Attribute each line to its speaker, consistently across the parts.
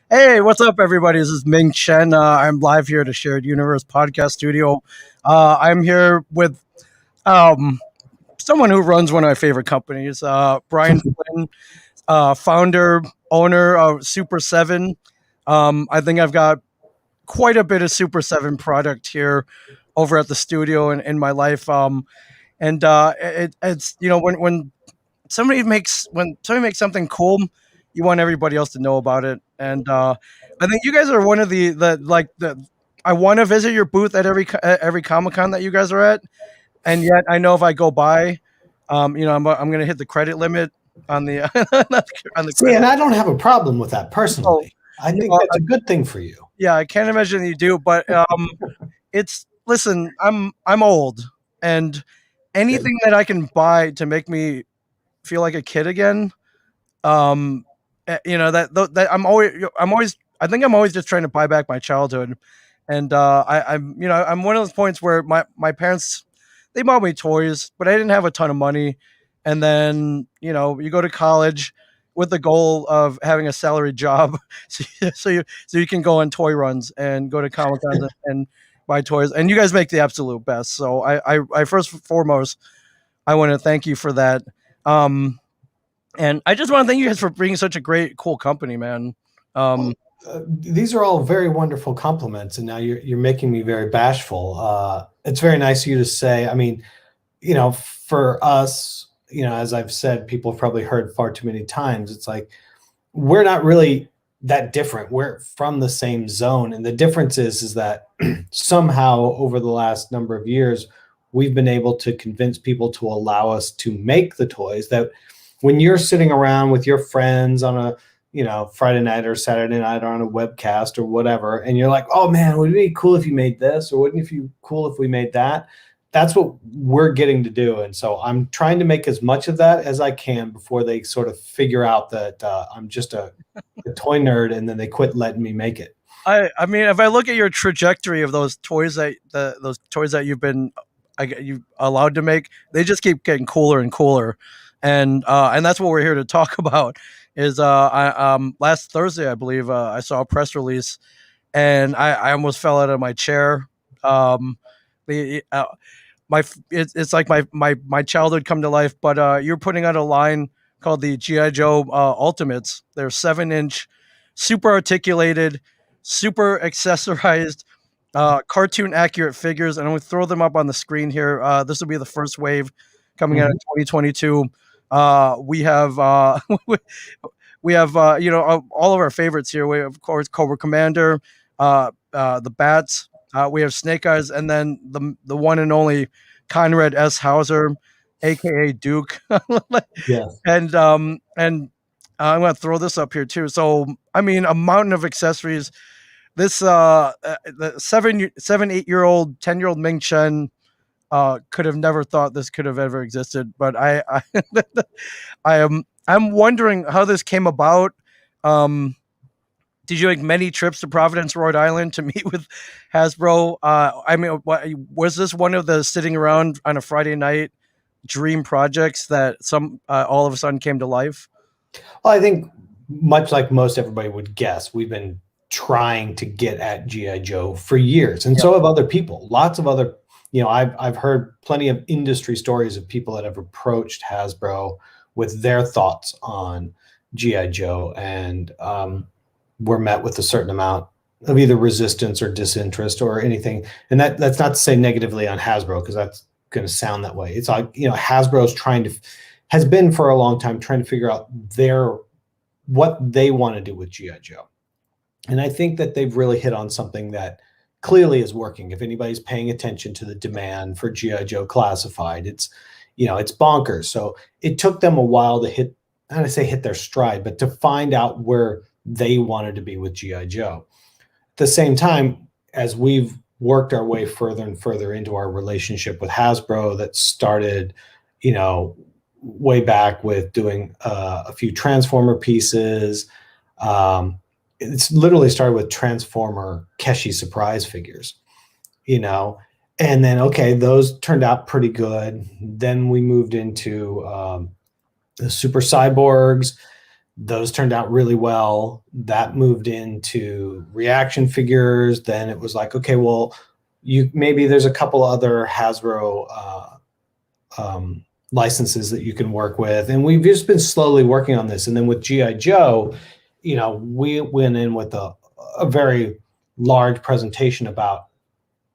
Speaker 1: Hey, what's up, everybody? This is Ming Chen. I'm live here at the Shared Universe podcast studio. I'm here with um, someone who runs one of my favorite companies, Brian Flynn, founder, owner of Super7. I think I've got quite a bit of Super7 product here over at the studio and in my life. It's when somebody makes something cool, you want everybody else to know about it. And I think you guys are one of the I want to visit your booth at every Comic Con that you guys are at, and yet I know if I go by, I'm gonna hit the credit limit on the on the
Speaker 2: See,
Speaker 1: credit.
Speaker 2: and I don't have a problem with that
Speaker 1: So,
Speaker 2: personally. I
Speaker 1: you
Speaker 2: think
Speaker 1: know,
Speaker 2: that's a good thing for you.
Speaker 1: yeah, I can't imagine you do, but it's listen, I'm old, and
Speaker 2: Good.
Speaker 1: anything that I can buy to make me feel like a kid again. Um, that I'm always I think I'm always just trying to buy back my childhood, and I'm one of those points where my parents, they bought me toys, but I didn't have a ton of money, and then you go to college with the goal of having a salary job, so you can go on toy runs and go to comic cons and buy toys, and you guys make the absolute best. So I first and foremost, I want to thank you for that. Um, and I just want to thank you guys for bringing such a great, cool company, man. Um,
Speaker 2: Well, these are all very wonderful compliments, and now you're making me very bashful. It's very nice of you to say. I mean, for us, as I've said, people have probably heard far too many times. It's like we're not really that different. We're from the same zone, and the difference is that somehow over the last number of years, we've been able to convince people to allow us to make the toys that when you're sitting around with your friends on a Friday night or Saturday night or on a webcast or whatever, and you're like, oh man, would it be cool if you made this, or wouldn't it be cool if we made that? That's what we're getting to do. And so I'm trying to make as much of that as I can before they sort of figure out that I'm just a toy nerd, and then they quit letting me make it.
Speaker 1: I mean, if I look at your trajectory of those toys those toys that you allowed to make, they just keep getting cooler and cooler, and that's what we're here to talk about. Is last Thursday, I believe, I saw a press release, and I almost fell out of my chair. Um, the it's like my childhood come to life. But you're putting out a line called the GI Joe Ultimates. They're 7-inch, super articulated, super accessorized, cartoon accurate figures, and I'm going to throw them up on the screen here. This will be the first wave coming out in 2022. We have we have all of our favorites here. We have, of course, Cobra Commander, the Bats. We have Snake Eyes, and then the one and only Conrad S. Hauser, aka Duke.
Speaker 2: Yes.
Speaker 1: And I'm gonna throw this up here too. So I mean, a mountain of accessories. This the 8 year old, 10-year old Ming Chen could have never thought this could have ever existed. But I'm wondering how this came about. Um, did you make many trips to Providence, Rhode Island to meet with Hasbro? I mean, was this one of the sitting around on a Friday night dream projects that some all of a sudden came to life?
Speaker 2: Well, I think much like most everybody would guess, we've been trying to get at GI Joe for years, and
Speaker 1: Yeah.
Speaker 2: so have other people. Lots of other, I've heard plenty of industry stories of people that have approached Hasbro with their thoughts on GI Joe, and were met with a certain amount of either resistance or disinterest or anything. And that's not to say negatively on Hasbro, because that's going to sound that way. It's like, Hasbro's has been for a long time trying to figure out what they want to do with GI Joe. And I think that they've really hit on something that clearly is working. If anybody's paying attention to the demand for GI Joe classified, it's bonkers. So it took them a while to hit, I don't say hit their stride, but to find out where they wanted to be with GI Joe. At the same time, as we've worked our way further and further into our relationship with Hasbro, that started, way back with doing a few Transformer pieces. It's literally started with Transformer Keshi surprise figures, and then, okay, those turned out pretty good. Then we moved into the Super Cyborgs. Those turned out really well. That moved into reaction figures. Then it was like, okay, well, you maybe there's a couple other Hasbro licenses that you can work with, and we've just been slowly working on this. And then with GI Joe, we went in with a very large presentation about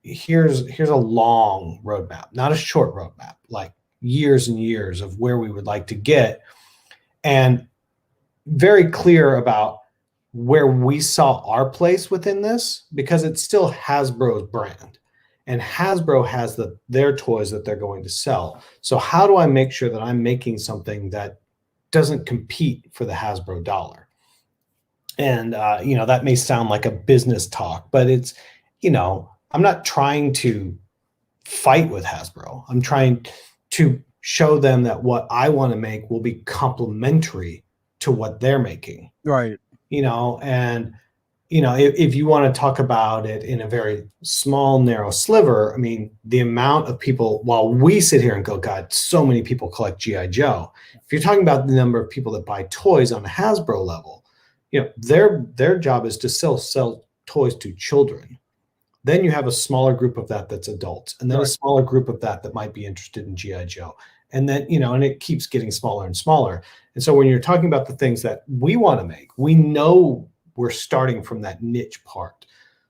Speaker 2: here's a long roadmap, not a short roadmap, like years and years of where we would like to get, and very clear about where we saw our place within this, because it's still Hasbro's brand and Hasbro has their toys that they're going to sell. So how do I make sure that I'm making something that doesn't compete for the Hasbro dollar? And that may sound like a business talk, but it's, I'm not trying to fight with Hasbro. I'm trying to show them that what I want to make will be complementary to what they're making.
Speaker 1: Right.
Speaker 2: And if you want to talk about it in a very small, narrow sliver, I mean, the amount of people, while we sit here and go, God, so many people collect GI Joe. If you're talking about the number of people that buy toys on a Hasbro level, their job is to sell toys to children. Then you have a smaller group of that's adults, and then a smaller group of that might be interested in GI Joe. And then, and it keeps getting smaller and smaller. And so when you're talking about the things that we want to make, we know we're starting from that niche part.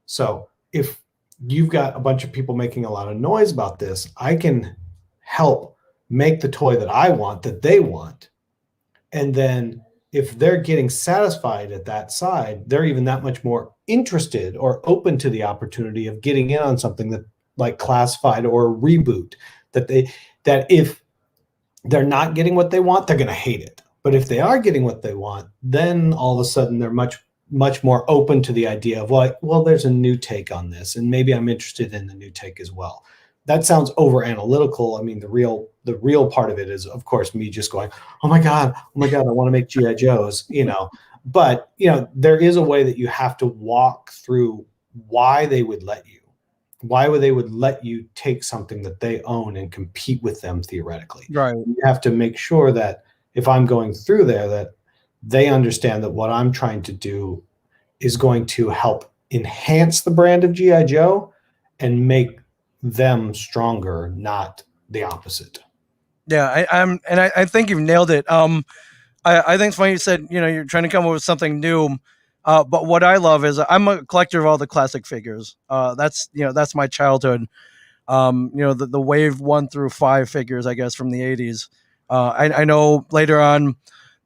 Speaker 2: So if you've got a bunch of people making a lot of noise about this, I can help make the toy that I want, that they want. And then if they're getting satisfied at that side, they're even that much more interested or open to the opportunity of getting in on something that like classified or a reboot, that if they're not getting what they want, they're going to hate it. But if they are getting what they want, then all of a sudden they're much more open to the idea of well, there's a new take on this, and maybe I'm interested in the new take as well. That sounds over analytical. I mean, the real part of it is, of course, me just going, oh my God, I want to make GI Joes, But there is a way that you have to walk through why they would let you take something that they own and compete with them theoretically.
Speaker 1: Right.
Speaker 2: You have to make sure that if I'm going through there, that they understand that what I'm trying to do is going to help enhance the brand of GI Joe and make them stronger, not the opposite.
Speaker 1: Yeah, I think you've nailed it. I think it's funny you said, you're trying to come up with something new. But what I love is I'm a collector of all the classic figures. That's my childhood. The wave 1 through 5 figures, I guess, from the 80s. I know later on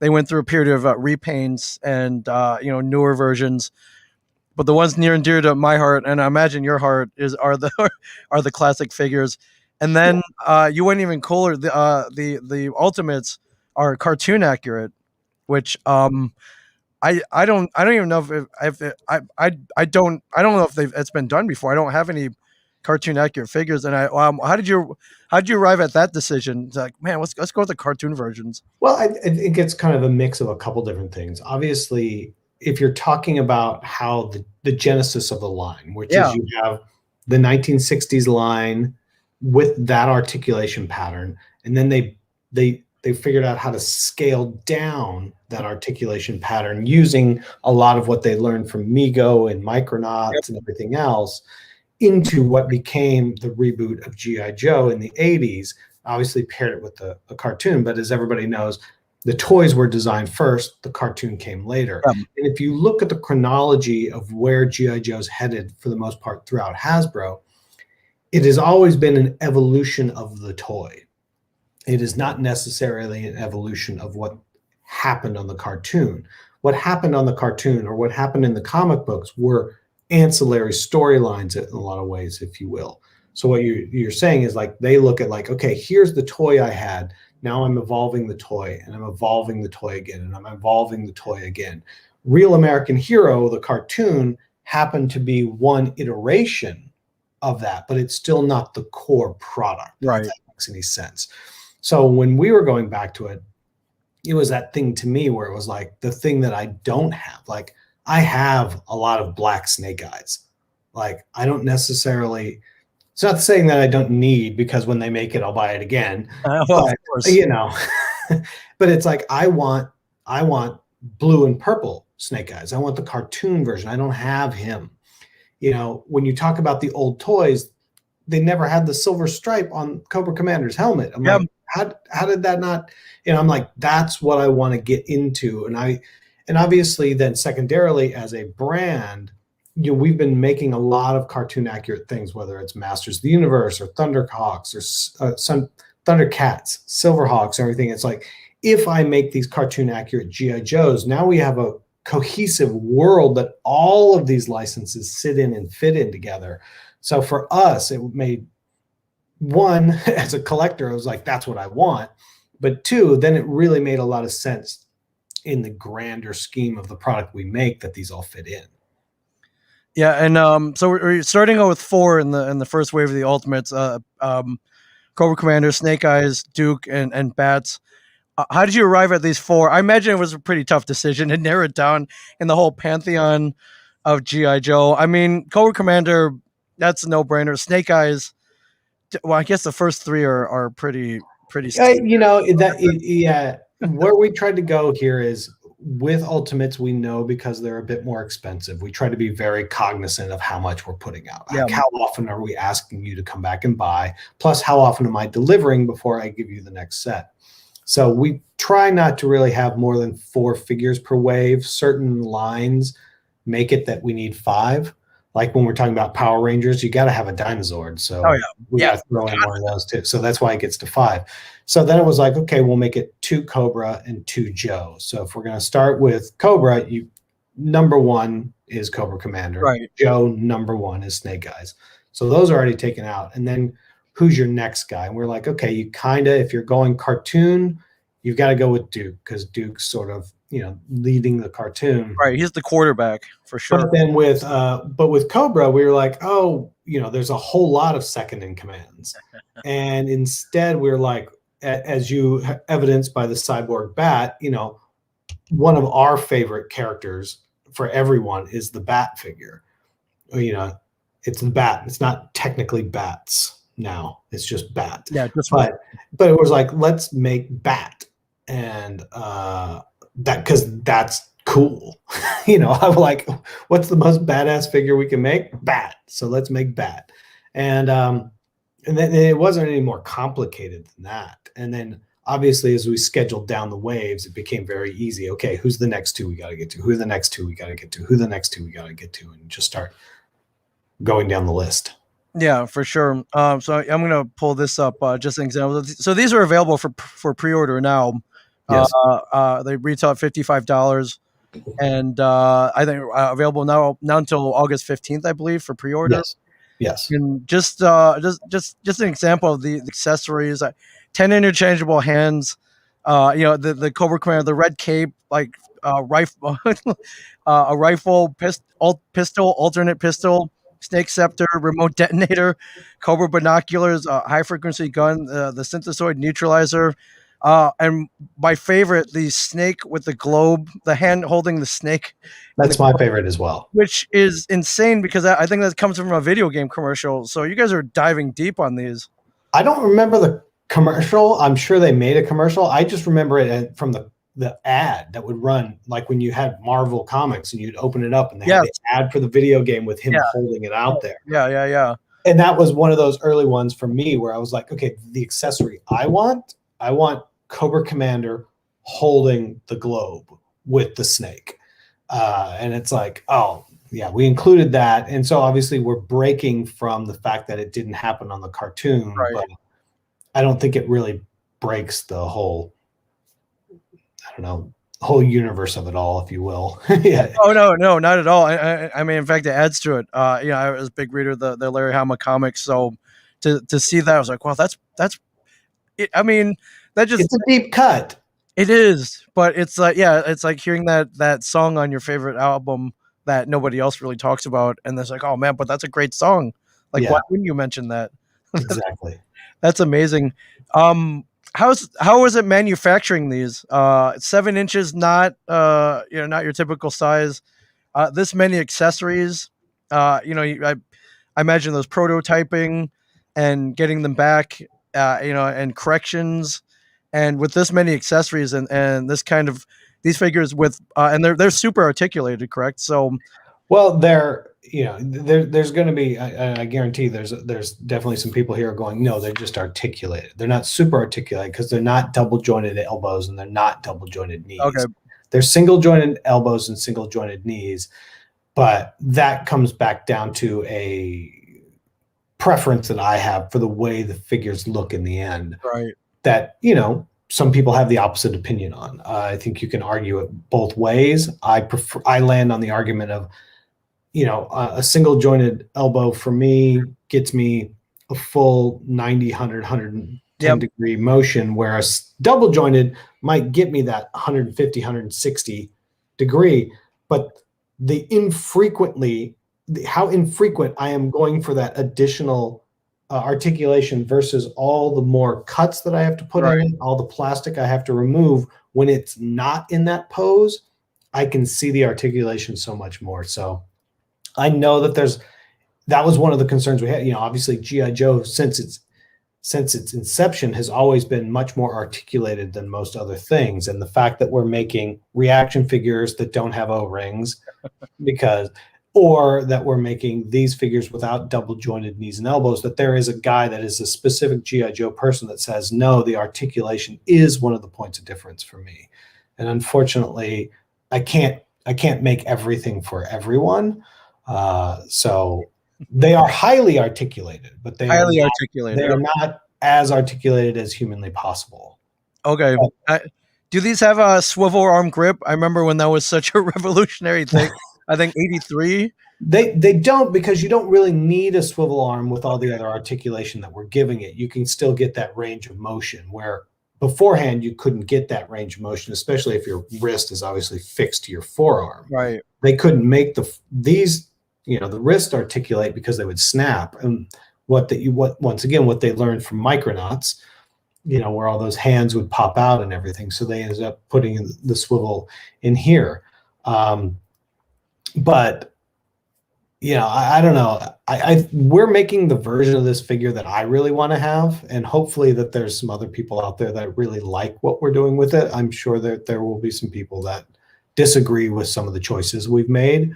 Speaker 1: they went through a period of repaints and newer versions. But the ones near and dear to my heart, and I imagine your heart, are the classic figures. And then you went even cooler. The Ultimates are cartoon accurate, which I don't even know if I don't know if it's been done before. I don't have any cartoon accurate figures. And how did you arrive at that decision? It's like, man, let's go with the cartoon versions.
Speaker 2: Well, I think it's kind of a mix of a couple different things. Obviously, if you're talking about how the genesis of the line, which is you have the 1960s line with that articulation pattern, and then they figured out how to scale down that articulation pattern using a lot of what they learned from Mego and Micronauts and everything else into what became the reboot of GI Joe in the 80s. Obviously paired it with a cartoon, but as everybody knows, the toys were designed first, the cartoon came later. And if you look at the chronology of where GI Joe's headed for the most part throughout Hasbro, it has always been an evolution of the toy. It is not necessarily an evolution of what happened on the cartoon. What happened on the cartoon or what happened in the comic books were ancillary storylines in a lot of ways, if you will. So what you're saying is like they look at like, okay, here's the toy I had. Now I'm evolving the toy, and I'm evolving the toy again, and I'm evolving the toy again. Real American Hero, the cartoon, happened to be one iteration of that, but it's still not the core product.
Speaker 1: Right.
Speaker 2: If that makes any sense. So when we were going back to it, it was that thing to me where it was like the thing that I don't have. Like I have a lot of black snake eyes. Like I don't necessarily, it's not saying that I don't need, because when they make it, I'll buy it again.
Speaker 1: Well,
Speaker 2: but,
Speaker 1: of course.
Speaker 2: but it's like, I want blue and purple Snake Eyes. I want the cartoon version. I don't have him. When you talk about the old toys, they never had the silver stripe on Cobra Commander's helmet. I'm
Speaker 1: Yeah,
Speaker 2: like, how did that not? I'm like, that's what I want to get into. And obviously then secondarily as a brand, we've been making a lot of cartoon accurate things, whether it's Masters of the Universe or Thunderhawks or some Thundercats, Silverhawks, everything. It's like, if I make these cartoon accurate GI Joes, now we have a cohesive world that all of these licenses sit in and fit in together. So for us, it made, one, as a collector, I was like, that's what I want. But two, then it really made a lot of sense in the grander scheme of the product we make that these all fit in.
Speaker 1: yeah, and so we're starting out with 4 in the first wave of the Ultimates. Cobra Commander, Snake Eyes, Duke, and Bats. How did you arrive at these 4? I imagine it was a pretty tough decision to narrow it down in the whole pantheon of GI Joe. I mean, Cobra Commander, that's a no-brainer. Snake Eyes, well, I guess the first 3 are pretty.
Speaker 2: Yeah. Where we tried to go here is with Ultimates, we know because they're a bit more expensive. We try to be very cognizant of how much we're putting out.
Speaker 1: Yeah.
Speaker 2: Like, how often are we asking you to come back and buy? Plus, how often am I delivering before I give you the next set? So we try not to really have more than 4 figures per wave. Certain lines make it that we need 5. Like when we're talking about Power Rangers, you got to have a Dinozord. So we got to throw in one of those too. So that's why it gets to 5. So then it was like, okay, we'll make it 2 Cobra and 2 Joe. So if we're going to start with Cobra, number 1 is Cobra Commander.
Speaker 1: Right.
Speaker 2: Joe, number 1 is Snake Eyes. So those are already taken out. And then who's your next guy? And we're like, okay, if you're going cartoon, you've got to go with Duke, because Duke's sort of, leading the cartoon.
Speaker 1: Right. He's the quarterback for sure.
Speaker 2: But then with Cobra, we were like, oh, there's a whole lot of second in commands. And instead we're like, as you evidenced by the Cyborg Bat, one of our favorite characters for everyone is the Bat figure. It's the Bat. It's not technically Bats now. It's just Bat.
Speaker 1: Yeah,
Speaker 2: but it was like, let's make Bat. And that, because that's cool. I'm like, what's the most badass figure we can make? Bat. So let's make Bat. And then it wasn't any more complicated than that. And then obviously, as we scheduled down the waves, it became very easy. Okay, who's the next 2 we got to get to? Who are the next 2 we got to get to? Who are the next 2 we got to get to? And just start going down the list.
Speaker 1: Yeah, for sure. So I'm going to pull this up, just an example. So these are available for pre-order now.
Speaker 2: Yes.
Speaker 1: They retail at $55, and I think available now until August 15th, I believe, for pre-order.
Speaker 2: Yes.
Speaker 1: And just an example of the accessories: 10 interchangeable hands. The Cobra Commander, the red cape, like rifle, a rifle, pistol, alternate pistol, snake scepter, remote detonator, Cobra binoculars, high frequency gun, the synthesoid neutralizer. And my favorite, the snake with the globe, the hand holding the snake.
Speaker 2: That's my favorite as well.
Speaker 1: Which is insane, because I think that comes from a video game commercial. So you guys are diving deep on these.
Speaker 2: I don't remember the commercial. I'm sure they made a commercial. I just remember it from the ad that would run, like when you had Marvel Comics and you'd open it up and they had the ad for the video game with him holding it out there.
Speaker 1: Yeah.
Speaker 2: And that was one of those early ones for me where I was like, okay, the accessory I want Cobra Commander holding the globe with the snake. And it's like, oh, yeah, we included that. And so obviously we're breaking from the fact that it didn't happen on the cartoon, but I don't think it really breaks the whole, whole universe of it all, if you will.
Speaker 1: Yeah. Oh, no, not at all. I mean, in fact, it adds to it. I was a big reader of the Larry Hama comics. So to see that, I was like, well, that's it. I mean, it's
Speaker 2: a deep cut.
Speaker 1: It is, but it's like, it's like hearing that song on your favorite album that nobody else really talks about, and it's like, oh man, but that's a great song. Like, why wouldn't you mention that?
Speaker 2: Exactly.
Speaker 1: That's amazing. How is it manufacturing these? 7 inches, not not your typical size. This many accessories. I imagine those prototyping and getting them back. And corrections. And with this many accessories and this kind of these figures with, and they're super articulated, correct? So
Speaker 2: Well, there's going to be, I guarantee there's definitely some people here going, no, they're just articulated. They're not super articulated because they're not double jointed elbows and they're not double jointed knees.
Speaker 1: okay,
Speaker 2: They're single jointed elbows and single jointed knees, but that comes back down to a preference that I have for the way the figures look in the end.
Speaker 1: right,
Speaker 2: That, some people have the opposite opinion on. I think you can argue it both ways. I land on the argument of, a single jointed elbow for me gets me a full 90, 100, 110
Speaker 1: Yep.
Speaker 2: degree motion, whereas double jointed might get me that 150, 160 degree. But how infrequent I am going for that additional articulation versus all the more cuts that I have to put
Speaker 1: Right.
Speaker 2: in, all the plastic I have to remove when it's not in that pose, I can see the articulation so much more. So I know that was one of the concerns we had. Obviously G.I. Joe, since its inception, has always been much more articulated than most other things. And the fact that we're making reaction figures that don't have O-rings or that we're making these figures without double jointed knees and elbows, that there is a guy that is a specific G.I. Joe person that says, no, the articulation is one of the points of difference for me. And unfortunately, I can't make everything for everyone. So they are highly articulated, but they are not as articulated as humanly possible.
Speaker 1: Okay. Do these have a swivel arm grip? I remember when that was such a revolutionary thing. I think 83.
Speaker 2: They don't, because you don't really need a swivel arm with all the other articulation that we're giving it. You can still get that range of motion where beforehand you couldn't get that range of motion, especially if your wrist is obviously fixed to your forearm.
Speaker 1: Right.
Speaker 2: They couldn't make the wrist articulate because they would snap. And what they learned from Micronauts, where all those hands would pop out and everything. So they ended up putting the swivel in here. But I don't know. We're making the version of this figure that I really want to have, and hopefully that there's some other people out there that really like what we're doing with it. I'm sure that there will be some people that disagree with some of the choices we've made,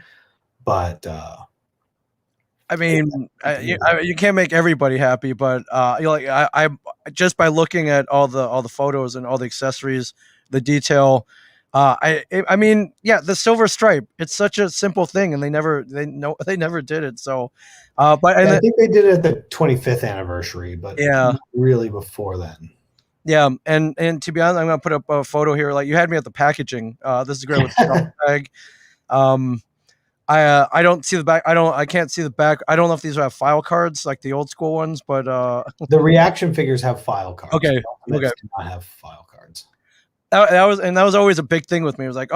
Speaker 2: but
Speaker 1: I mean, you can't make everybody happy, but I just by looking at all the photos and all the accessories, the detail. I mean, yeah, the silver stripe. It's such a simple thing, and they never did it. So, but
Speaker 2: I think they did it at the 25th anniversary, but
Speaker 1: yeah,
Speaker 2: really before then.
Speaker 1: Yeah, and to be honest, I'm gonna put up a photo here. Like you had me at the packaging. This is great with the bag. I don't see the back. I can't see the back. I don't know if these have file cards like the old school ones, but
Speaker 2: the reaction figures have file cards.
Speaker 1: Okay.
Speaker 2: Do not have file cards.
Speaker 1: That was always a big thing with me. It was like,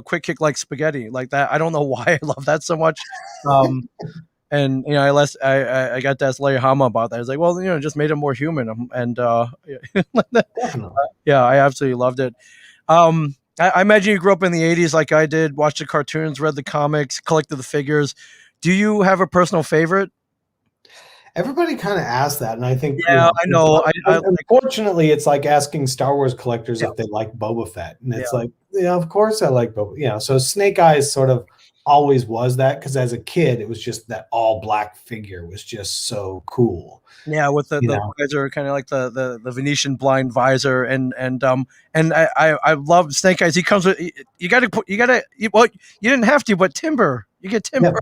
Speaker 1: quick kick like spaghetti, like that. I don't know why I love that so much. And I got to ask Larry Hama about that. I was like, well, just made him more human. And yeah, I absolutely loved it. I imagine you grew up in the 80s like I did, watched the cartoons, read the comics, collected the figures. Do you have a personal favorite?
Speaker 2: Everybody kind of asks that, and I think
Speaker 1: I know.
Speaker 2: Unfortunately, it's like asking Star Wars collectors if they like Boba Fett, and it's like, of course I like Boba. So Snake Eyes sort of always was that, because as a kid, it was just that all black figure was just so cool.
Speaker 1: Yeah, with the visor, kind of like the Venetian blind visor, and I love Snake Eyes. He comes with you didn't have to, but Timber. You get Timber.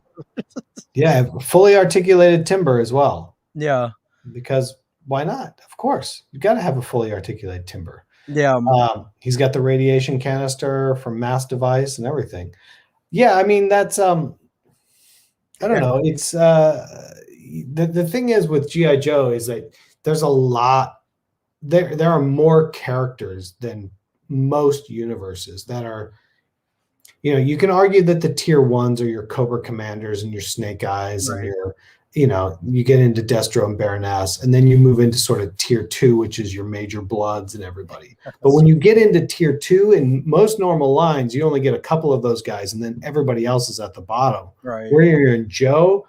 Speaker 2: Yeah, fully articulated Timber as well.
Speaker 1: Yeah.
Speaker 2: Because why not? Of course. You got to have a fully articulated Timber.
Speaker 1: Yeah.
Speaker 2: He's got the radiation canister from Mass Device and everything. Yeah, I mean, that's I don't know. It's the thing is with G.I. Joe is that there's a lot there are more characters than most universes that are, you can argue that the tier ones are your Cobra Commanders and your Snake Eyes, right, and your, you get into Destro and Baroness, and then you move into sort of tier 2, which is your Major Bloods and everybody. But when you get into tier 2, in most normal lines, you only get a couple of those guys, and then everybody else is at the bottom.
Speaker 1: Right.
Speaker 2: Where you're in Joe,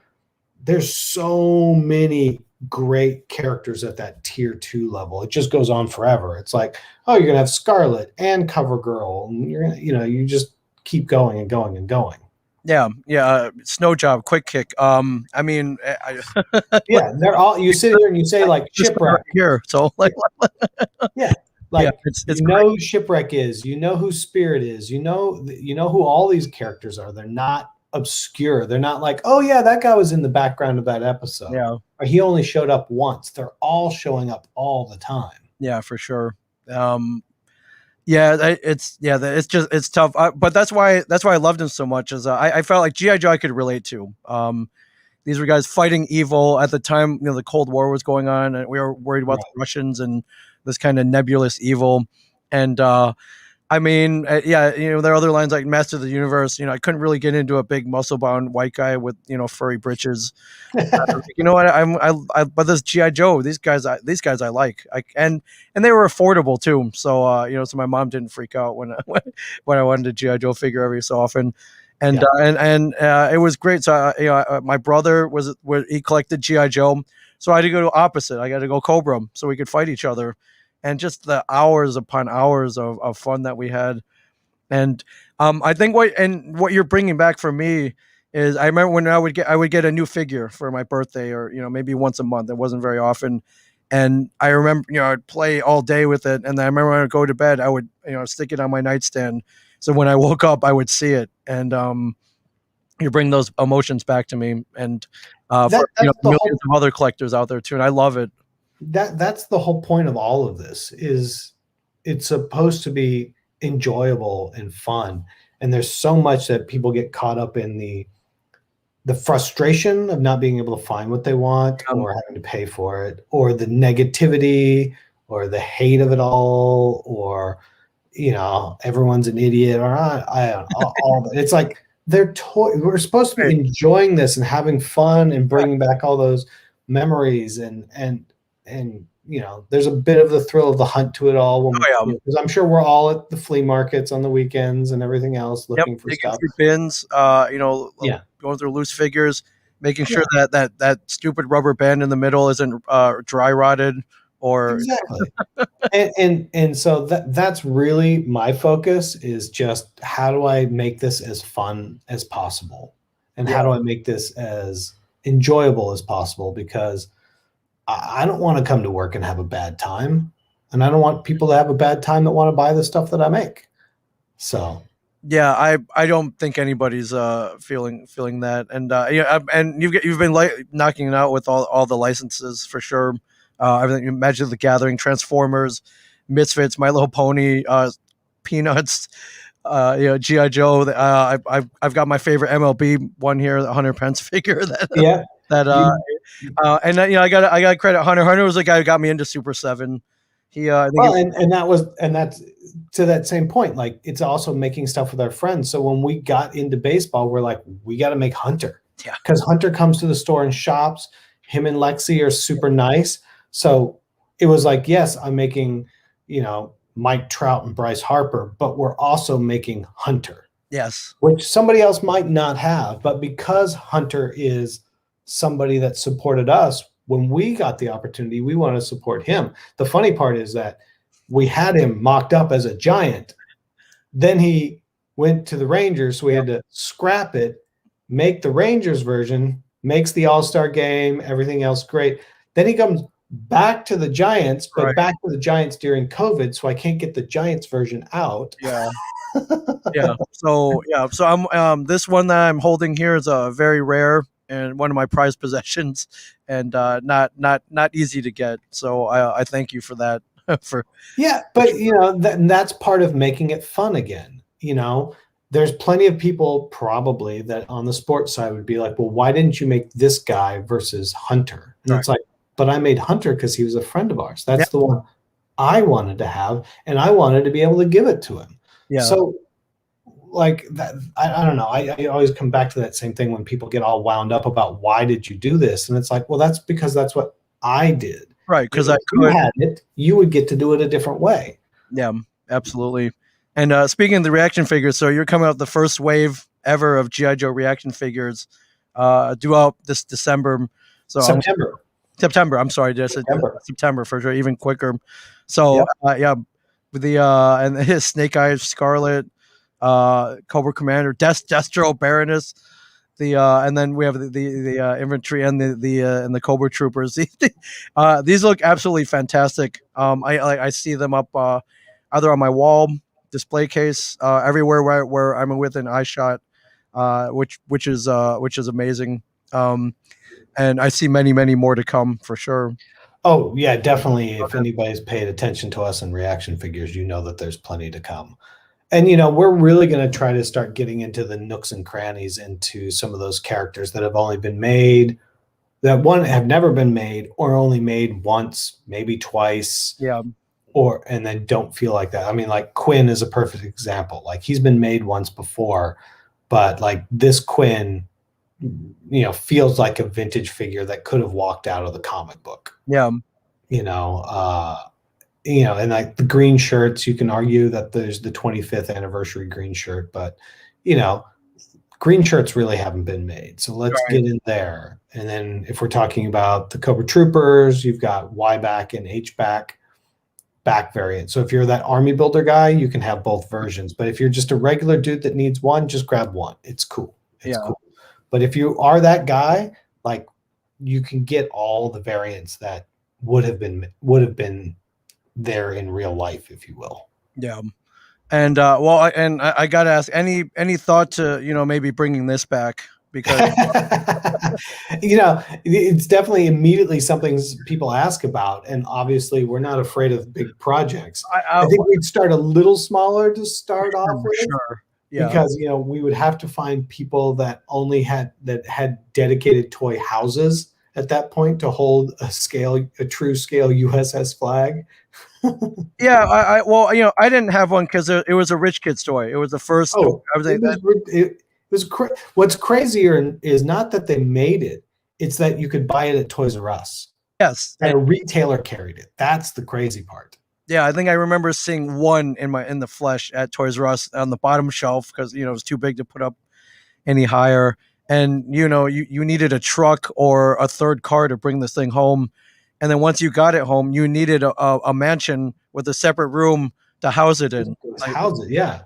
Speaker 2: there's so many great characters at that tier 2 level. It just goes on forever. It's like, oh, you're gonna have Scarlet and CoverGirl, and you're gonna, you just keep going and going and going.
Speaker 1: Yeah, yeah. Snow Job, Quick Kick. I mean,
Speaker 2: Yeah, they're all, you sit here and you say like Shipwreck.
Speaker 1: here. So like,
Speaker 2: Yeah,
Speaker 1: yeah,
Speaker 2: like
Speaker 1: it's
Speaker 2: you know who Shipwreck is, you know who Spirit is, you know who all these characters are. They're not obscure. They're not like, oh yeah, that guy was in the background of that episode.
Speaker 1: Yeah,
Speaker 2: or he only showed up once. They're all showing up all the time.
Speaker 1: yeah, for sure. Yeah, it's just it's tough. But that's why I loved him so much. Is I felt like GI Joe I could relate to. These were guys fighting evil at the time. The Cold War was going on, and we were worried about the Russians and this kind of nebulous evil. And I mean, yeah, there are other lines like Master of the Universe. I couldn't really get into a big muscle-bound white guy with furry britches. You know what? But this GI Joe, these guys I like. And they were affordable too. So so my mom didn't freak out when when I wanted a GI Joe figure every so often. And it was great. So my brother he collected GI Joe, so I had to go to opposite. I got to go Cobra, so we could fight each other, and just the hours upon hours of fun that we had. And I think what you're bringing back for me is I remember when I would get a new figure for my birthday, or maybe once a month. It wasn't very often. And I remember, I'd play all day with it. And then I remember when I would go to bed, I would, stick it on my nightstand. So when I woke up, I would see it. And you bring those emotions back to me. And for millions of other collectors out there too. And I love it.
Speaker 2: That's the whole point of all of this. Is it's supposed to be enjoyable and fun. And there's so much that people get caught up in the frustration of not being able to find what they want, or having to pay for it, or the negativity, or the hate of it all, or everyone's an idiot, or I don't know, all it's like we're supposed to be enjoying this and having fun and bringing back all those memories, and there's a bit of the thrill of the hunt to it all. Because I'm sure we're all at the flea markets on the weekends and everything else looking for stuff.
Speaker 1: Through bins, going through loose figures, making sure that stupid rubber band in the middle isn't dry rotted or
Speaker 2: exactly. and so that's really my focus, is just how do I make this as fun as possible, and how do I make this as enjoyable as possible, because I don't want to come to work and have a bad time, and I don't want people to have a bad time that want to buy the stuff that I make. So
Speaker 1: yeah, I don't think anybody's feeling that, and and you've been knocking it out with all the licenses for sure. Everything, Magic the Gathering, Transformers, Misfits, My Little Pony, Peanuts, GI Joe. I've got my favorite MLB one here, the Hunter Pence figure. And I got to credit Hunter. Hunter was the guy who got me into Super7.
Speaker 2: That's to that same point. Like, it's also making stuff with our friends. So when we got into baseball, we're like, we got to make Hunter.
Speaker 1: Yeah.
Speaker 2: Because Hunter comes to the store and shops. Him and Lexi are super nice. So it was like, yes, I'm making, Mike Trout and Bryce Harper, but we're also making Hunter.
Speaker 1: Yes.
Speaker 2: Which somebody else might not have. But because Hunter is somebody that supported us, when we got the opportunity, we want to support him. The funny part is that we had him mocked up as a giant. Then he went to the Rangers, so we had to scrap it, make the Rangers version, makes the All-Star game, everything else great. Then he comes back to the Giants, but back to the Giants during COVID, so I can't get the Giants version out.
Speaker 1: Yeah. So I'm this one that I'm holding here is a very rare and one of my prized possessions, and not easy to get. So I thank you for that. But
Speaker 2: that's part of making it fun again. There's plenty of people probably that on the sports side would be like, well, why didn't you make this guy versus Hunter? And it's like, but I made Hunter because he was a friend of ours. That's the one I wanted to have, and I wanted to be able to give it to him. Yeah. So like that, I don't know. I always come back to that same thing when people get all wound up about why did you do this? And it's like, well, that's because that's what I did.
Speaker 1: Right. Because
Speaker 2: you had it, you would get to do it a different way.
Speaker 1: Yeah, absolutely. And speaking of the reaction figures, so you're coming out the first wave ever of GI Joe reaction figures due out this December. So
Speaker 2: September.
Speaker 1: September. I'm sorry, just
Speaker 2: September.
Speaker 1: September for sure, even quicker. So
Speaker 2: Yep.
Speaker 1: yeah, with the and his Snake Eyes, Scarlet, Cobra Commander, Destro, Baroness, the and then we have the infantry and the Cobra Troopers. These look absolutely fantastic. I see them up either on my wall display case everywhere where I'm within eye shot, which is amazing. And I see many more to come for sure.
Speaker 2: Oh yeah, definitely. If anybody's paid attention to us in reaction figures, you know that there's plenty to come. And we're really going to try to start getting into the nooks and crannies into some of those characters that have only been made, that one have never been made, or only made once, maybe twice,
Speaker 1: Yeah,
Speaker 2: or and then don't feel like that. I mean, like Quinn is a perfect example. Like he's been made once before, but like this Quinn, feels like a vintage figure that could have walked out of the comic book.
Speaker 1: yeah,
Speaker 2: You know, and like the green shirts, you can argue that there's the 25th anniversary green shirt, but green shirts really haven't been made. So let's
Speaker 1: right.
Speaker 2: get in there. And then if we're talking about the Cobra Troopers, you've got Y back and H back variant. So if you're that army builder guy, you can have both versions. But if you're just a regular dude that needs one, just grab one. It's cool. It's
Speaker 1: Yeah.
Speaker 2: cool. But if you are that guy, like you can get all the variants that would have been there in real life, if you will.
Speaker 1: Yeah. And I gotta ask, any thought to maybe bringing this back because
Speaker 2: It's definitely immediately something people ask about, and obviously we're not afraid of big projects. I think we'd start a little smaller to start off with,
Speaker 1: sure, yeah,
Speaker 2: because we would have to find people that only had dedicated toy houses at that point to hold a true scale USS Flag.
Speaker 1: yeah. I didn't have one because it was a rich kid's toy. It was the first.
Speaker 2: Oh,
Speaker 1: I was like,
Speaker 2: it was what's crazier is not that they made it; it's that you could buy it at Toys R Us.
Speaker 1: yes,
Speaker 2: And a retailer carried it. That's the crazy part.
Speaker 1: yeah. I think I remember seeing one in the flesh at Toys R Us on the bottom shelf because it was too big to put up any higher. And you needed a truck or a third car to bring this thing home. And then once you got it home, you needed a mansion with a separate room to house it in.
Speaker 2: House it, yeah.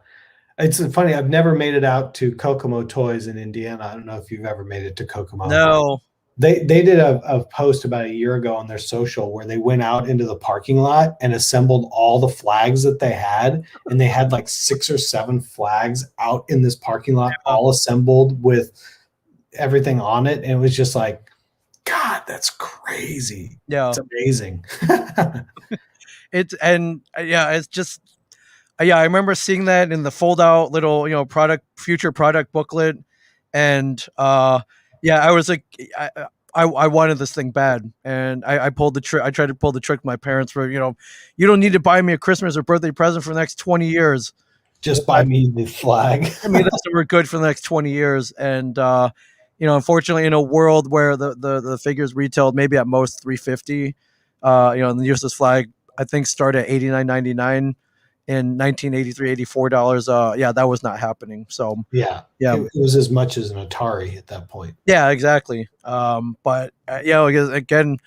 Speaker 2: It's funny. I've never made it out to Kokomo Toys in Indiana. I don't know if you've ever made it to Kokomo.
Speaker 1: No.
Speaker 2: They did a post about a year ago on their social where they went out into the parking lot and assembled all the flags that they had, and they had like 6 or 7 flags out in this parking lot, all assembled with everything on it, and it was just like, God, that's crazy.
Speaker 1: Yeah.
Speaker 2: It's amazing.
Speaker 1: It's just yeah, I remember seeing that in the fold out little future product booklet, and I was like, I wanted this thing bad, and I pulled the trick. I tried to pull the trick with my parents for you don't need to buy me a Christmas or birthday present for the next 20 years.
Speaker 2: Just buy me the flag.
Speaker 1: I mean, that's we're good for the next 20 years, and unfortunately, in a world where the figures retailed maybe at most 350, and the USS Flag I think started at $89.99 in 1983, $84. Yeah, that was not happening. So
Speaker 2: yeah, it was as much as an Atari at that point.
Speaker 1: Yeah, exactly. But again,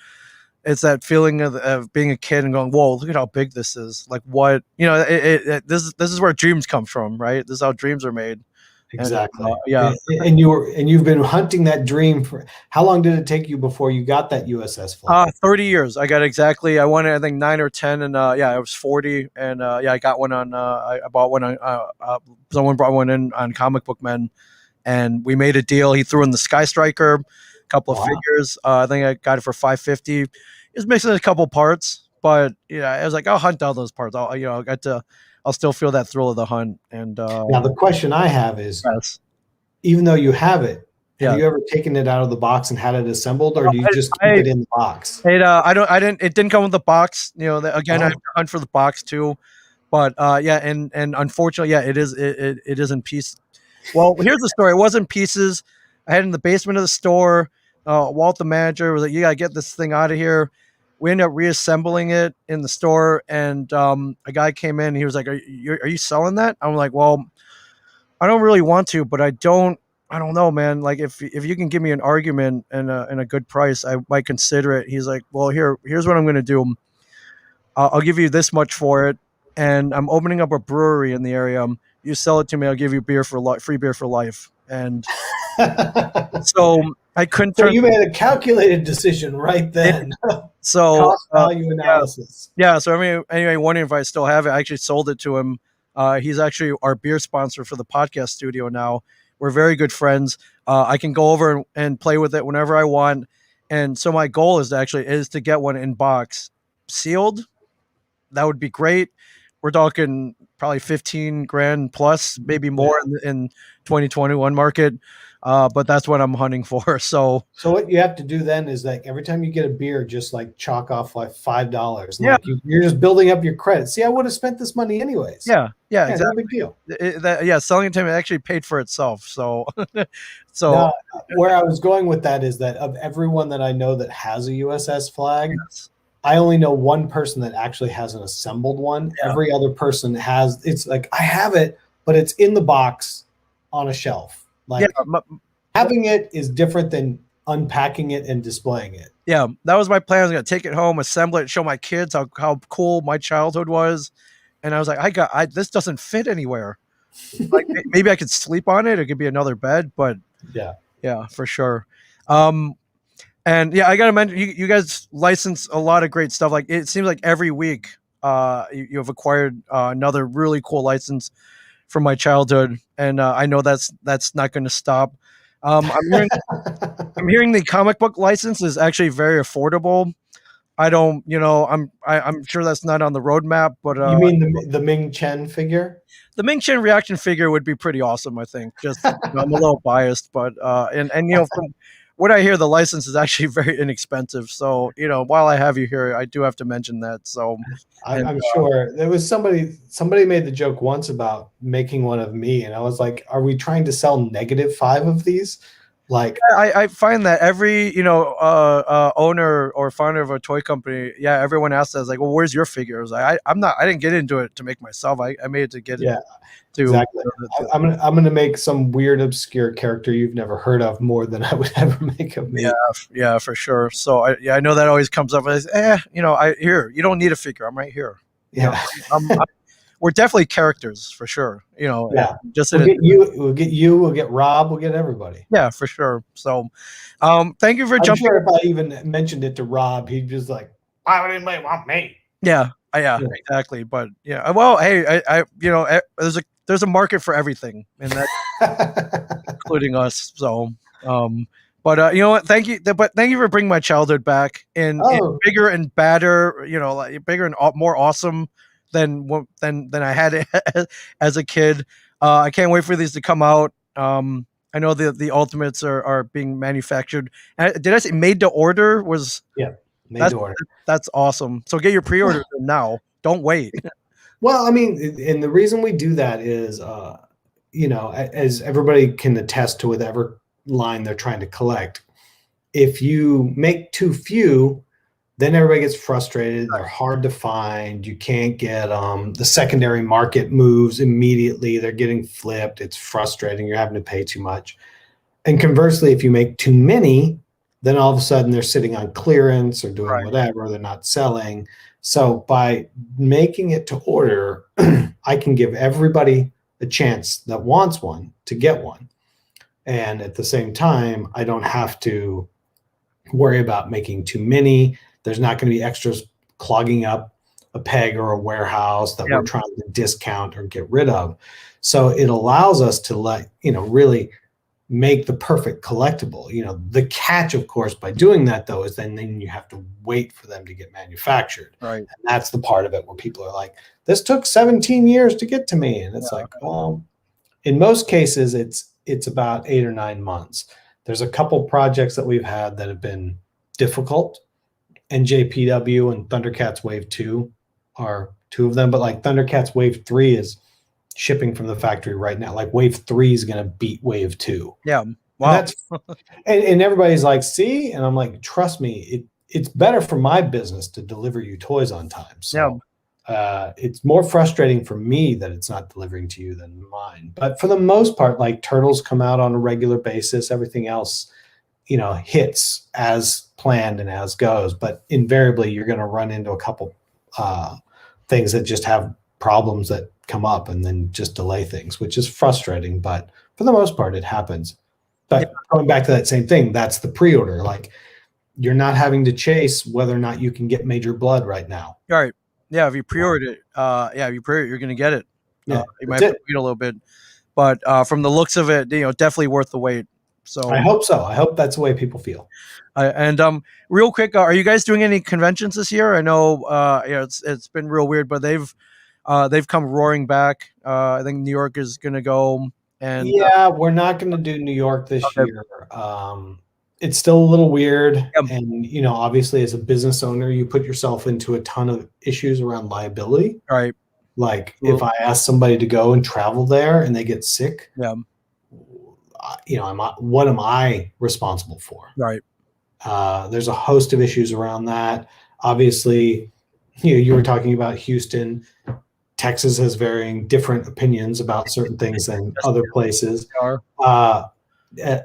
Speaker 1: it's that feeling of being a kid and going, "Whoa, look at how big this is!" Like what this is where dreams come from, right? This is how dreams are made.
Speaker 2: Exactly.
Speaker 1: And,
Speaker 2: and you've been hunting that dream for how long did it take you before you got that USS Flag?
Speaker 1: 30 years. I wanted I think 9 or 10, and I was 40, and I got one on. I bought one on. Someone brought one in on Comic Book Men, and we made a deal. He threw in the Sky Striker, a couple of figures. I think I got it for $550. It was missing a couple parts, but I was like, I'll hunt down those parts. I'll still feel that thrill of the hunt. And
Speaker 2: now the question I have is,
Speaker 1: yes.
Speaker 2: Even though you have it, have you ever taken it out of the box and had it assembled, or do you just keep it in the box?
Speaker 1: It didn't come with the box. I have to hunt for the box too. But and unfortunately, it is in pieces. Well, here's the story. It wasn't pieces. I had it in the basement of the store. Walt, the manager, was like, "You gotta get this thing out of here." We ended up reassembling it in the store, and a guy came in. And he was like, "Are you selling that?" I'm like, "Well, I don't really want to, but I don't I don't know, man. Like if you can give me an argument and a good price, I might consider it. He's like, well, here's what I'm gonna do. I'll give you this much for it, and I'm opening up a brewery in the area. You sell it to me, I'll give you beer for free beer for life. And so I couldn't
Speaker 2: So
Speaker 1: turn.
Speaker 2: you made a calculated decision right then.
Speaker 1: So
Speaker 2: Cost value
Speaker 1: yeah,
Speaker 2: analysis.
Speaker 1: yeah. So I mean, anyway, wondering if I still have it. I actually sold it to him. He's actually our beer sponsor for the podcast studio now. We're very good friends. I can go over and play with it whenever I want. And so my goal is to get one in box, sealed. That would be great. We're talking probably 15 grand plus, maybe more in 2021 market. But that's what I'm hunting for. So
Speaker 2: So what you have to do then is like every time you get a beer, just like chalk off like $5.
Speaker 1: yeah,
Speaker 2: Like you're just building up your credit. See, I would have spent this money anyways.
Speaker 1: yeah, yeah,
Speaker 2: Yeah, no
Speaker 1: exactly.
Speaker 2: big deal.
Speaker 1: Yeah, selling it to him actually paid for itself. So, so
Speaker 2: Now, where I was going with that is that of everyone that I know that has a USS Flag,
Speaker 1: yes,
Speaker 2: I only know one person that actually has an assembled one.
Speaker 1: yeah,
Speaker 2: Every other person has, it's like, I have it, but it's in the box on a shelf.
Speaker 1: yeah,
Speaker 2: Like having it is different than unpacking it and displaying it.
Speaker 1: yeah. That was my plan. I was gonna take it home, assemble it, show my kids how cool my childhood was. And I was like, this doesn't fit anywhere. Like maybe I could sleep on it. It could be another bed, but
Speaker 2: Yeah.
Speaker 1: yeah, for sure. Um, And yeah, I gotta mention you guys license a lot of great stuff. Like it seems like every week, you have acquired another really cool license from my childhood, and I know that's not going to stop. I'm hearing the comic book license is actually very affordable. I don't, I'm sure that's not on the roadmap, but
Speaker 2: You mean the Ming Chen figure?
Speaker 1: the Ming Chen reaction figure would be pretty awesome. I think. Just I'm a little biased, but and from what I hear, the license is actually very inexpensive. So while I have you here, I do have to mention that. So, and
Speaker 2: I'm sure there was somebody made the joke once about making one of me, and I was like, "Are we trying to sell -5 of these?" Like,
Speaker 1: I find that every owner or founder of a toy company, yeah, everyone asks us like, well, where's your figures? I didn't get into it to make myself. I made it to get
Speaker 2: yeah,
Speaker 1: to
Speaker 2: exactly. I'm gonna make some weird obscure character you've never heard of more than I would ever make of me.
Speaker 1: yeah, for sure. So I know that always comes up as, you don't need a figure. I'm right here.
Speaker 2: Yeah.
Speaker 1: We're definitely characters for sure.
Speaker 2: Yeah.
Speaker 1: Just
Speaker 2: We'll get Rob, we'll get everybody.
Speaker 1: Yeah, for sure. So, thank you for
Speaker 2: I'm
Speaker 1: jumping.
Speaker 2: sure if I even mentioned it to Rob, he'd just like, why would anybody want me?
Speaker 1: Yeah, exactly. But yeah, well, hey, there's a market for everything, and that including us. So, but you know what? Thank you for bringing my childhood back in bigger and badder. Like bigger and more awesome than I had it as a kid. I can't wait for these to come out. I know the ultimates are being manufactured. Did I say made to order?
Speaker 2: Made to order.
Speaker 1: That's awesome. So get your pre-orders in now. Don't wait.
Speaker 2: Well, I mean, and the reason we do that is, as everybody can attest to whatever line they're trying to collect, if you make too few, then everybody gets frustrated. They're hard to find. You can't get the secondary market moves immediately. They're getting flipped. It's frustrating. You're having to pay too much. And conversely, if you make too many, then all of a sudden they're sitting on clearance or doing whatever. They're not selling. So by making it to order, I can give everybody a chance that wants one to get one. And at the same time, I don't have to worry about making too many. There's not going to be extras clogging up a peg or a warehouse that we're trying to discount or get rid of. So it allows us to really make the perfect collectible. The catch, of course, by doing that though, is then you have to wait for them to get manufactured.
Speaker 1: Right.
Speaker 2: And that's the part of it where people are like, this took 17 years to get to me. And it's well, in most cases, it's about 8 or 9 months. There's a couple projects that we've had that have been difficult. NJPW and Thundercats Wave 2 are two of them, but like Thundercats Wave 3 is shipping from the factory right now. Like Wave 3 is going to beat Wave 2.
Speaker 1: Yeah. Wow.
Speaker 2: And everybody's like, see? And I'm like, trust me, it's better for my business to deliver you toys on time. So It's more frustrating for me that it's not delivering to you than mine. But for the most part, like turtles come out on a regular basis. Everything else, hits as planned and as goes. But invariably, you're going to run into a couple things that just have problems that come up and then just delay things, which is frustrating. But for the most part, it happens. But going back to that same thing, that's the pre-order. Like, you're not having to chase whether or not you can get Major Blood right now.
Speaker 1: All right. Yeah, if you pre-order it, if you pre-order it, you're going to get it.
Speaker 2: Yeah,
Speaker 1: you might have to wait a little bit, but from the looks of it, definitely worth the wait. So
Speaker 2: I hope so. I hope that's the way people feel.
Speaker 1: And real quick, are you guys doing any conventions this year? I know, it's been real weird, but they've come roaring back. I think New York is going to go, and
Speaker 2: yeah, we're not going to do New York this
Speaker 1: okay.
Speaker 2: year. It's still a little weird,
Speaker 1: Yep.
Speaker 2: and obviously, as a business owner, you put yourself into a ton of issues around liability.
Speaker 1: Right.
Speaker 2: Like, if I ask somebody to go and travel there and they get sick,
Speaker 1: Yeah.
Speaker 2: what am I responsible for?
Speaker 1: Right.
Speaker 2: There's a host of issues around that. Obviously, you were talking about Houston. Texas has varying different opinions about certain things than other places.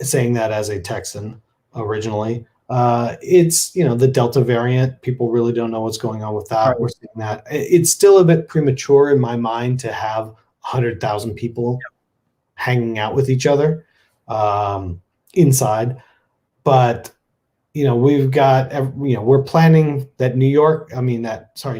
Speaker 2: Saying that as a Texan originally, it's the Delta variant. People really don't know what's going on with that. Right. We're seeing that it's still a bit premature in my mind to have 100,000 people hanging out with each other inside, but we've got we're planning that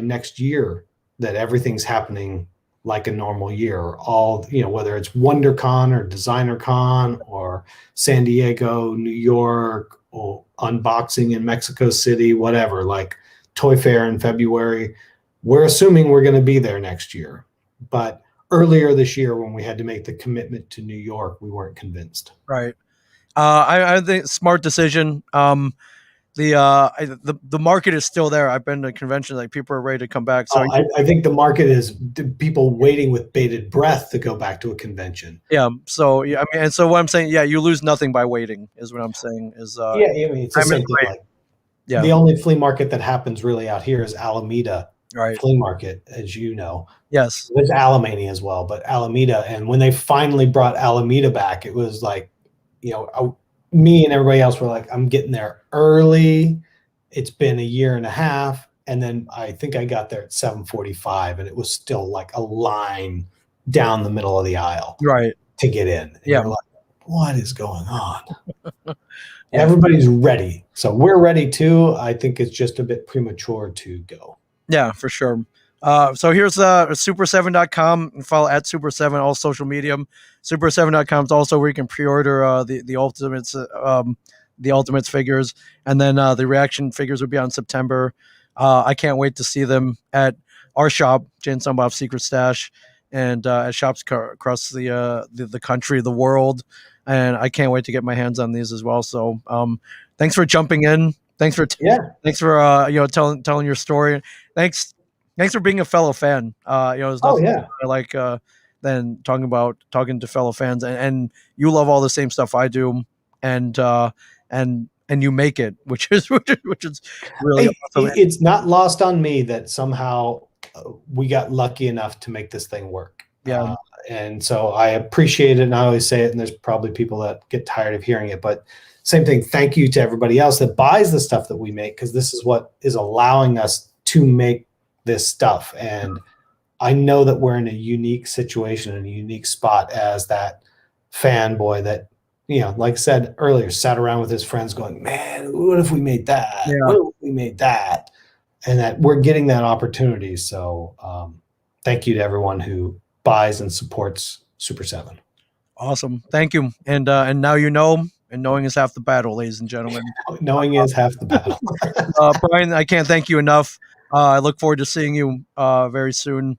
Speaker 2: next year that everything's happening like a normal year. All whether it's WonderCon or DesignerCon or San Diego, New York, or unboxing in Mexico City, whatever, like Toy Fair in February. We're assuming we're going to be there next year, but earlier this year when we had to make the commitment to New York, we weren't convinced.
Speaker 1: Right. I think smart decision. The market is still there. I've been to conventions, like people are ready to come back. So
Speaker 2: I think the market is people waiting with bated breath to go back to a convention.
Speaker 1: Yeah. So and so what I'm saying, you lose nothing by waiting, is what I'm saying. Is
Speaker 2: it's the same thing. Like, the only flea market that happens really out here is Alameda Flea Market, as you know.
Speaker 1: Yes,
Speaker 2: there's Alamany as well, but Alameda. And when they finally brought Alameda back, it was like, me and everybody else were like, I'm getting there early. It's been a year and a half. And then I think I got there at 7:45 and it was still like a line down the middle of the aisle to get in. And you're like, what is going on? Everybody's ready. So we're ready too. I think it's just a bit premature to go.
Speaker 1: Yeah, for sure. So here's super7.com, and follow at Super7 all social media. Super7.com is also where you can pre-order the Ultimates figures, and then the reaction figures will be on September. I can't wait to see them at our shop, Jane Sunboff Secret Stash, and at shops across the country, the world, and I can't wait to get my hands on these as well. So thanks for jumping in. Thanks for telling your story. Thanks for being a fellow fan. There's nothing I like than talking to fellow fans, and you love all the same stuff I do, and you make it, which is really awesome.
Speaker 2: It's not lost on me that somehow we got lucky enough to make this thing work.
Speaker 1: Yeah.
Speaker 2: And so I appreciate it, and I always say it, and there's probably people that get tired of hearing it, but same thing. Thank you to everybody else that buys the stuff that we make, because this is what is allowing us to make this stuff. And I know that we're in a unique situation, in a unique spot as that fanboy that, like I said earlier, sat around with his friends going, man, what if we made that?
Speaker 1: Yeah.
Speaker 2: What if we made that? And that we're getting that opportunity. So thank you to everyone who buys and supports Super7.
Speaker 1: Awesome. Thank you. And now and knowing is half the battle, ladies and gentlemen.
Speaker 2: Knowing is half the battle.
Speaker 1: Brian, I can't thank you enough. I look forward to seeing you very soon.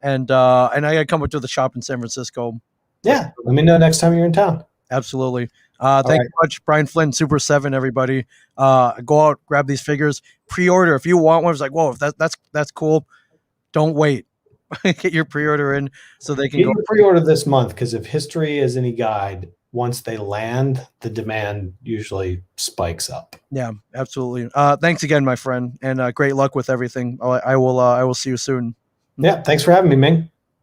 Speaker 1: And I got to come up to the shop in San Francisco.
Speaker 2: Yeah. Let me know next time you're in town.
Speaker 1: Absolutely. Thank you much, Brian Flynn, Super7, everybody. Go out, grab these figures, pre-order. If you want one, it's like, whoa, that's cool. Don't wait. Get your pre-order in so they can
Speaker 2: get your pre-order this month, because if history is any guide, once they land, the demand usually spikes up.
Speaker 1: Yeah, absolutely. Thanks again, my friend, and great luck with everything. I will see you soon.
Speaker 2: Yeah, thanks for having me, Ming.